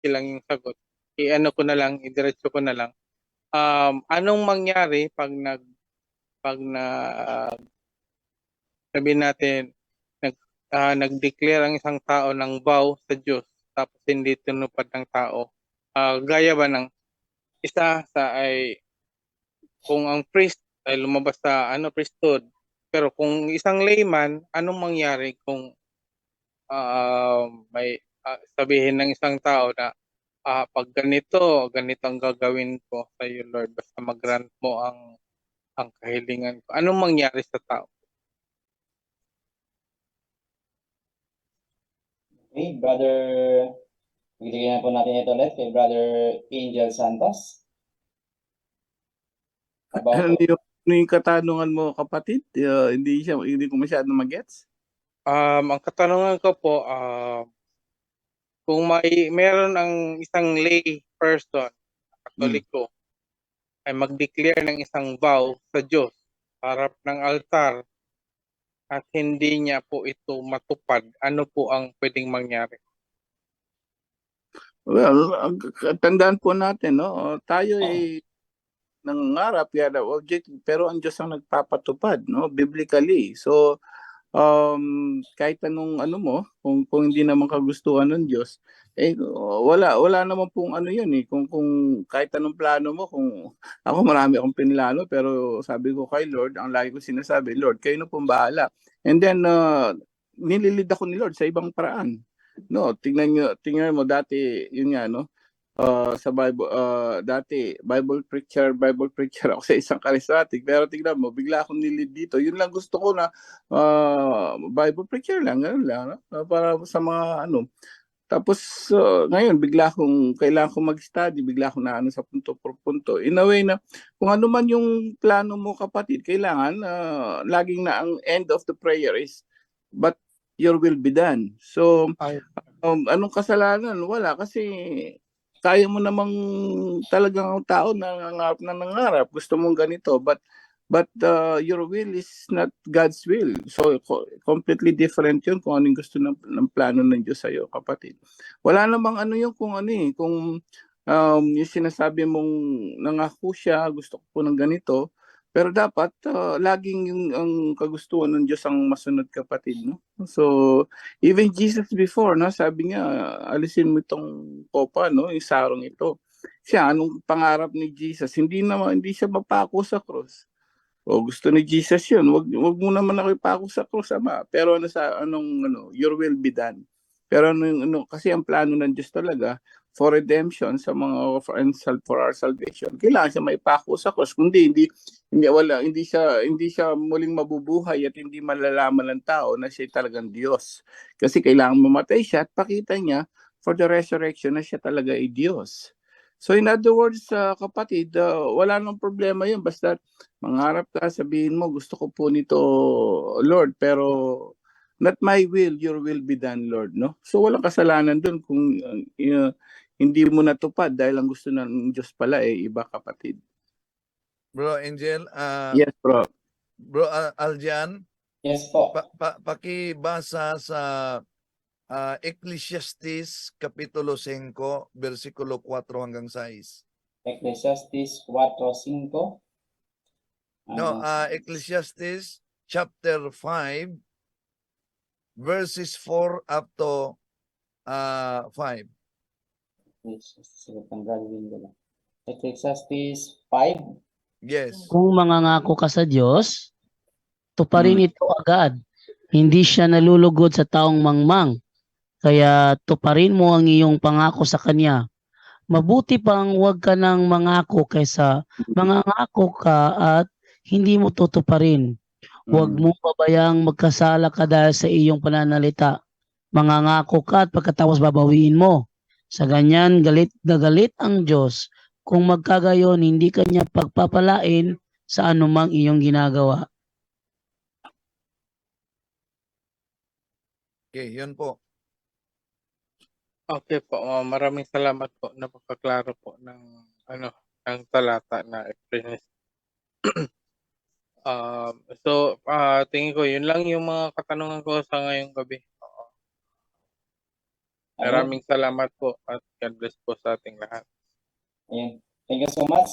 lang yung sagot. I-ano ko na lang, idiretso ko na lang. Anong mangyari pag sabihin natin nag-declare ang isang tao ng vow sa Diyos tapos hindi tinupad ng tao? Gaya ba ng isa sa ay kung ang priest ay lumabas sa priesthood, pero kung isang layman, anong mangyari kung may sabihin ng isang tao na pag ganito ang gagawin ko sa iyo, Lord, basta mag-grant mo ang kahilingan ko. Anong mangyari sa tao? Okay, brother, bigyan po natin ito ulit kay Brother Angel Santos. Ano yung katanungan mo, kapatid? Hindi ko masyado mag-gets. Ang katanungan ko po, kung meron ang isang lay person, Katoliko, ay mag-declare ng isang vow sa Diyos harap ng altar at hindi niya po ito matupad, ano po ang pwedeng mangyari? Well, tandaan po natin, no? Tayo ay nangangarap, yan ang objective, pero ang Diyos ang nagpapatupad, no? Biblically. So, kahit anong ano mo, kung hindi naman kagustuhan ng Diyos, wala naman pong ano yun eh. Kung kahit anong plano mo, kung ako marami akong pinlano, pero sabi ko kay Lord, ang lagi ko sinasabi, Lord, kayo na pong bahala. And then, nililid ako ni Lord sa ibang paraan. No, tingnan mo dati, yun nga, no? Sa Bible, dati Bible preacher ako sa isang charismatic, pero tignan mo, bigla akong nilid dito. Yun lang gusto ko na Bible preacher lang, ganun lang, no? Para sa mga ano. Tapos ngayon bigla akong kailangan ko mag-study, bigla akong naano sa punto por punto. In a way na kung ano man yung plano mo, kapatid, kailangan laging na ang end of the prayer is but your will be done. So anong kasalanan? Wala, kasi kaya mo namang talagang ang tao nangangarap, gusto mong ganito, but your will is not God's will. So completely different yun kung anong gusto ng plano ng Diyos sa'yo, kapatid. Wala namang ano yun kung ano eh, kung yung sinasabi mong nangako siya, gusto ko po ng ganito, pero dapat laging yung ang kagustuhan ng Diyos ang masunod, kapatid, no? So even Jesus before, no, sabi niya, alisin mo itong kopa, no, yung sarong ito. Siya, anong pangarap ni Jesus? Hindi siya mapako sa cross. O gusto ni Jesus yun, wag mo naman ako ipako sa cross, Ama. Pero your will be done. Pero kasi ang plano ng Diyos talaga for redemption sa mga for our salvation. Kailangan siya maipako sa cross. Hindi siya muling mabubuhay at hindi malalaman ng tao na siya talagang Diyos. Kasi kailangan mamatay siya at pakita niya for the resurrection na siya talaga ay Diyos. So in other words, kapatid, wala nang problema yun. Basta mangarap ka, sabihin mo, gusto ko po nito, Lord, pero not my will, your will be done, Lord, no? So walang kasalanan dun kung hindi mo natupad dahil ang gusto ng Diyos pala iba, kapatid. Bro Angel, Yes, bro. Bro Aljan, Yes po. pakibasa sa Ecclesiastes Kapitulo 5, versikulo 4 hanggang 6. Ecclesiastes 4:5. No, Ecclesiastes chapter 5, verses 4 up to 5. Ecclesiastes 5. Yes. Kung mangangako ka sa Diyos, tuparin ito agad. Hindi siya nalulugod sa taong mangmang. Kaya tuparin mo ang iyong pangako sa Kanya. Mabuti pang huwag ka nang mangako kaysa mangangako ka at hindi mo tutuparin. Huwag mo pabayang magkasala ka dahil sa iyong pananalita. Mangangako ka at pagkatapos babawiin mo. Sa ganyan, galit na galit ang Diyos kung magkagayon hindi Kanya pagpapalain sa anumang iyong ginagawa. Okay, yun po. Okay po, maraming salamat po, napakaklaro po ng talata na explain. So tingin ko yun lang yung mga katanungan ko sa ngayong gabi. Maraming salamat po at God bless po sa ating lahat. Ayun. Thank you so much.